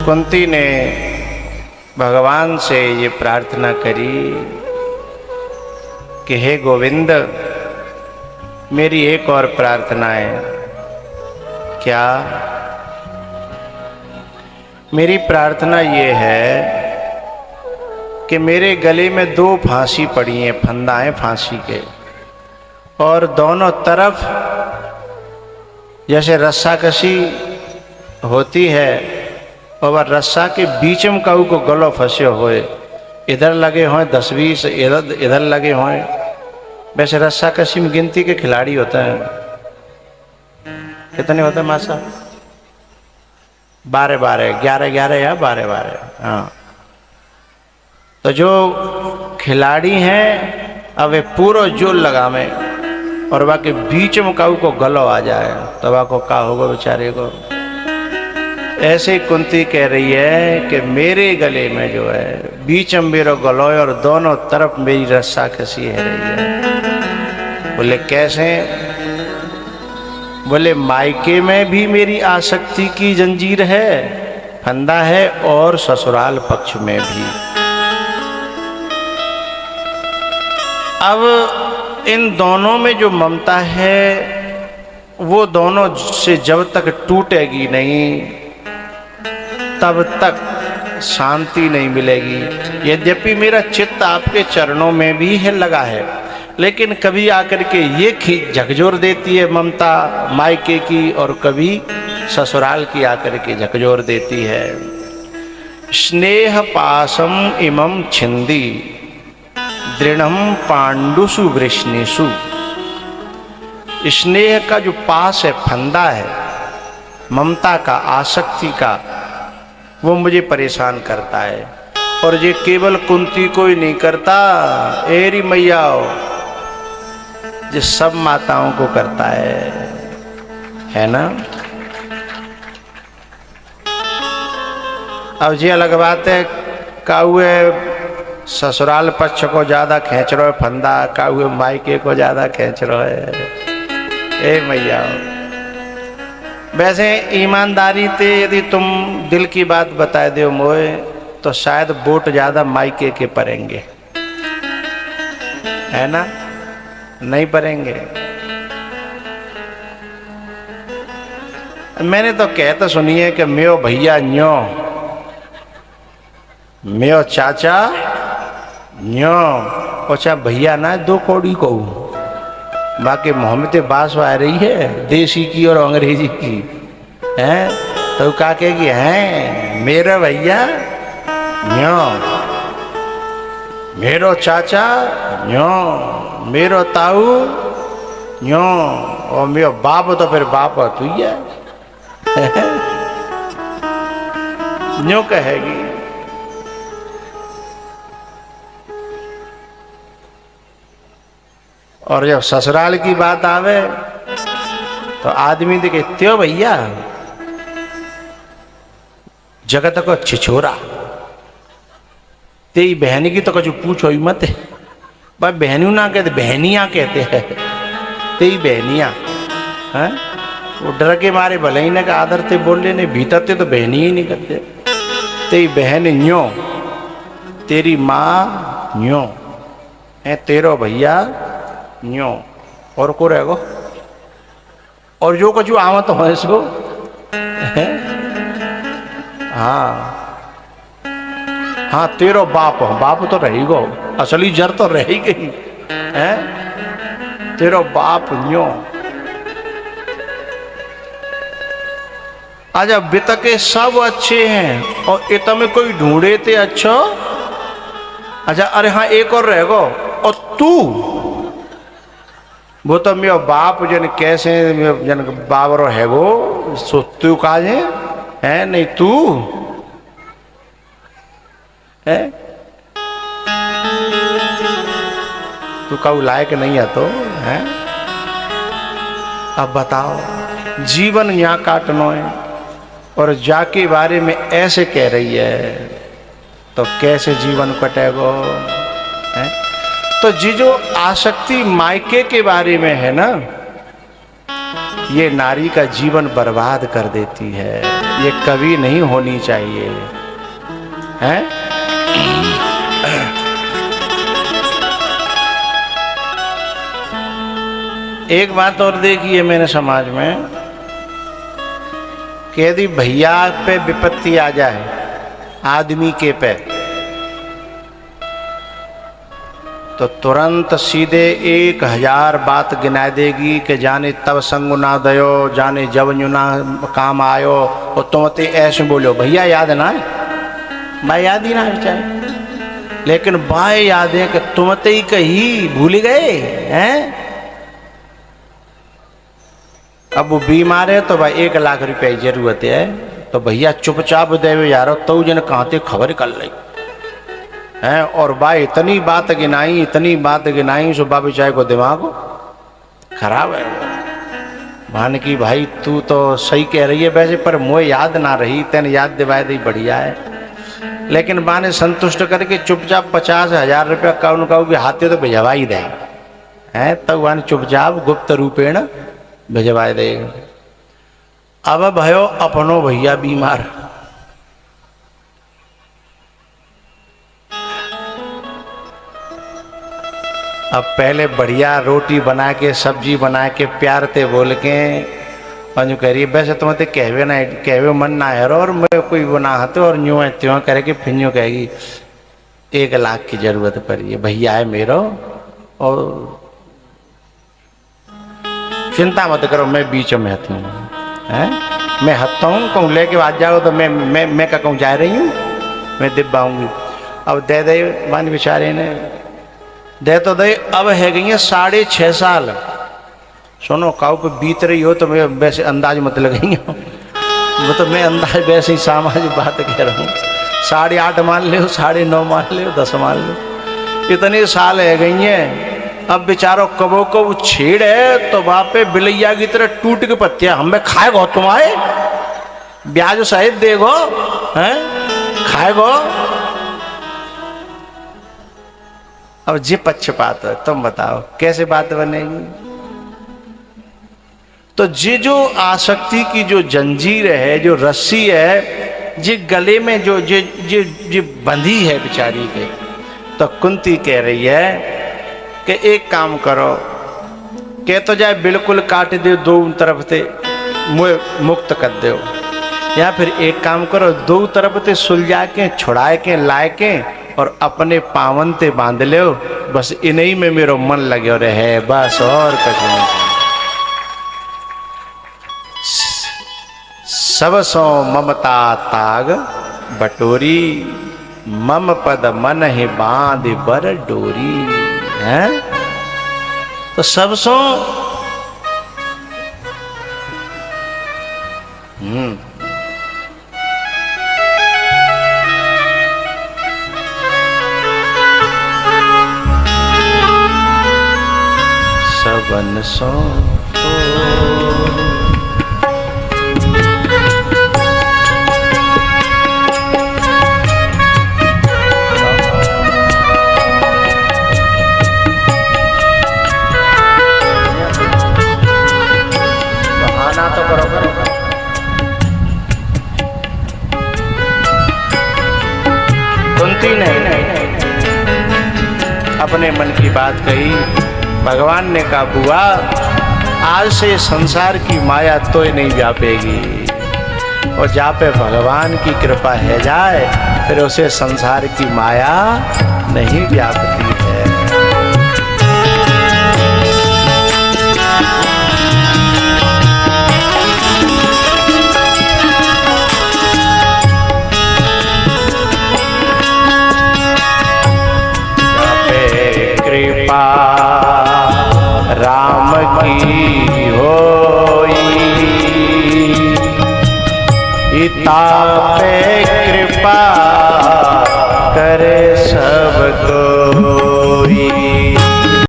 कुंती ने भगवान से ये प्रार्थना करी कि हे गोविंद, मेरी एक और प्रार्थना है। क्या? मेरी प्रार्थना ये है कि मेरे गले में 2 फांसी पड़ी हैं, फंदाएं फांसी के, और दोनों तरफ जैसे रस्साकशी होती है और रस्सा के बीच में काऊ को गलो फंसे होए, इधर लगे हों 10-20, इधर लगे हों। वैसे रस्साकशी में गिनती के खिलाड़ी होते हैं, कितने होते हैं मासा? 12-12, 11-11 या 12-12। हाँ, तो जो खिलाड़ी हैं अब वे पूरा जोर लगावे और बाकी बीच में काऊ को गलो आ जाए तो वह को का होगा बेचारे को। ऐसे ही कुंती कह रही है कि मेरे गले में जो है बीच में मेरा गलो है और दोनों तरफ मेरी रस्सा कसी है रही है। बोले कैसे? बोले मायके में भी मेरी आसक्ति की जंजीर है, फंदा है, और ससुराल पक्ष में भी। अब इन दोनों में जो ममता है वो दोनों से जब तक टूटेगी नहीं तब तक शांति नहीं मिलेगी। यद्यपि मेरा चित्त आपके चरणों में भी है लगा है, लेकिन कभी आकर के ये झकझोर देती है ममता मायके की, और कभी ससुराल की आकर के झकझोर देती है। स्नेह पासम इमं छिंदी दृढ़म पांडुसु वृष्णिषु। स्नेह का जो पास है, फंदा है, ममता का, आसक्ति का, वो मुझे परेशान करता है। और ये केवल कुंती को ही नहीं करता, एरी मैया जो सब माताओं को करता है ना। अब जी अलग बात है, काहुए ससुराल पक्ष को ज्यादा खींच रहे फंदा, काहुए मायके को ज्यादा खींच रहे। ए मैया, वैसे ईमानदारी ते यदि तुम दिल की बात बता दो मोए तो शायद वोट ज्यादा मायके के पड़ेंगे, है ना? नहीं पड़ेंगे। मैंने तो कहते सुनी है कि मेरे भैया न्यो, मेरे चाचा न्यो, ओछा भैया ना 2 कौड़ी को, बाकी मोहम्मद बास आ रही है देसी की और अंग्रेजी की, हैं तो क्या कहेगी? हैं मेरा भैया न्यो, मेरो चाचा न्यो, मेरो ताऊ न्यो, और मेरो बाप तो फिर बाप तू ही है न्यो कहेगी। और जब ससुराल की बात आवे तो आदमी देखे त्यो भैया जगत को छिछोरा, तेरी बहनी की तो कुछ पूछो ही मत। भाई बहनियों ना कहते, बहनियां कहते हैं, तेरी बहनियां हैं। वो डर के मारे भले ही ना का आदर थे बोल लेने, भीतर थे तो बहनी ही नहीं करते। तेरी बहन न्यो, तेरी माँ न्यो है, तेरो भैया न्यो, और को रहेगो, और जो कुछ आवत हो इसको। हाँ तेरो बाप, बाप तो रहेगो, असली जड़ तो रह ही गई है, तेरो बाप न्यो। आज बित के सब अच्छे हैं और इत में कोई ढूंढे थे अच्छा। अच्छा अरे हाँ एक और रहेगो, और तू वो तो मेरा बाप जन कैसे जन बाबरो है वो, सो तू काजे है नहीं तू है, तू काऊ लायक नहीं है तो है। अब बताओ, जीवन यहाँ काटनो है और जाके बारे में ऐसे कह रही है तो कैसे जीवन कटेगो है? तो जी जो आसक्ति मायके के बारे में है ना, ये नारी का जीवन बर्बाद कर देती है। ये कभी नहीं होनी चाहिए, हैं? एक बात और देखिए मैंने समाज में कि यदि भैया पे विपत्ति आ जाए आदमी के पे, तो तुरंत सीधे 1000 बात गिना देगी कि जाने तब संग ना दयो, जाने जब ना काम आयो, और तुम तो ऐसे बोलो भैया याद ना है, भाई याद ही ना है बेचारे, लेकिन भाई याद है कि तुम तो ही कही भूल गए हैं। अब वो बीमार है तो भाई 1 लाख रुपए की जरूरत है, तो भैया चुपचाप देवे यारो, तो जन कहते खबर कर ली है। और भाई इतनी बात गिनाई सो बाबी चाहे को दिमाग खराब है। मान की भाई तू तो सही कह रही है वैसे, पर मुझे याद ना रही, तेन याद दिवाए दी बढ़िया है। लेकिन माने संतुष्ट करके चुपचाप 50,000 रुपया कौन कहूँ हाथे तो भिजवा ही दे हैं, तब वन चुपचाप गुप्त रूपेण भिजवा दे। अब भयो अपनो भैया बीमार, अब पहले बढ़िया रोटी बना के सब्जी बना के प्यार ते बोल के और जो कह रही वैसे तुम तो कहवे मन ना है, और मैं कोई बना हते और यूँ है त्यों करे कि फिर यूँ कहेगी 1 लाख की जरूरत पड़ी है, भैया है मेरो, और चिंता मत करो मैं बीच में हती हूँ, मैं हत्ता हूँ, कहूँ लेके आ जाओ तो मैं क्या कहूँ जा रही हूँ, मैं दिब्बाऊँगी। अब दे दे मान बेचारे ने दे तो दे, अब है गई है 6.5 साल। सुनो काऊ पे बीत रही हो तो मैं वैसे अंदाज मत लगाई हूँ, वो तो मैं अंदाज वैसे ही सामाजिक बात कह रहा हूँ। 8.5 मान लो, 9.5 मान लो, 10 मान लो, इतने साल है गई हैं। अब बेचारो कबो को छेड़ है तो वहां पे बिलैया की तरह टूट के पत्तियां हमें खाएगो, तुम्हारे ब्याज सहित देगो, हैं खाएगो। अब जे पक्षपात है, तुम बताओ कैसे बात बनेगी। तो जे जो आसक्ति की जो जंजीर है, जो रस्सी है, जे गले में जो जे जे जे बंधी है बेचारी के, तो कुंती कह रही है कि एक काम करो, कह तो जाए बिल्कुल काट दो 2 तरफ से मुक्त कर दो, या फिर एक काम करो 2 तरफ से सुलझा के छुड़ाए के लाए के और अपने पावन ते बांध लो, बस इन्हीं में मेरो मन लगे रहे, बस और कुछ नहीं। सब सो ममता ताग बटोरी, मम पद मन ही बांध बर डोरी, हैं? तो सब सो सबन सो कुंती ने अपने मन की बात कही। भगवान ने कहा बुआ आज से संसार की माया तो नहीं व्यापेगी, और जहाँ पे भगवान की कृपा है जाए फिर उसे संसार की माया नहीं व्यापती है। कृपा राम की होई, इता पे कृपा करे सबको।